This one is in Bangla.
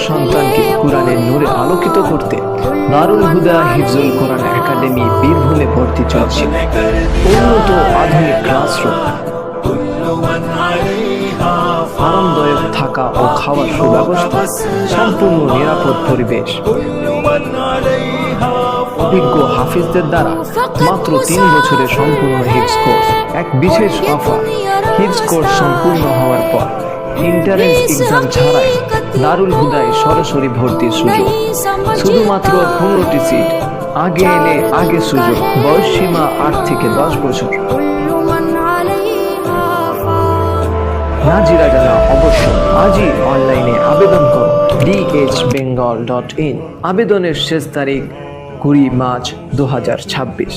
সন্তানকে কোরআনের নূরে আলোকিত করতে দারুল হুদা হিফজুল কোরআন একাডেমি বীরভূমে ভর্তি চলছে। উন্নত আধুনিক ক্লাসরুম, আরামদায়ক থাকা ও খাওয়ার সুব্যবস্থা, সম্পূর্ণ নিরাপদ পরিবেশ, অভিজ্ঞ হাফিজদের দ্বারা মাত্র 3 বছরের সম্পূর্ণ হিফজ কোর্স। এক বিশেষ অফার, হিফজ কোর্স সম্পূর্ণ হওয়ার পর এন্ট্রান্স এক্সাম ছাড়াই দারুল হুদায় সরাসরি ভর্তির সুযোগ। শুধুমাত্র 15টি সিট, আগে এলে আগে সুযোগ। বয়স সীমা 8 থেকে 10 বছর। নাজিরা জানা অবশ্য আজই অনলাইনে আবেদন করো dhbengal.in। আবেদনের শেষ তারিখ 20 মার্চ 2026।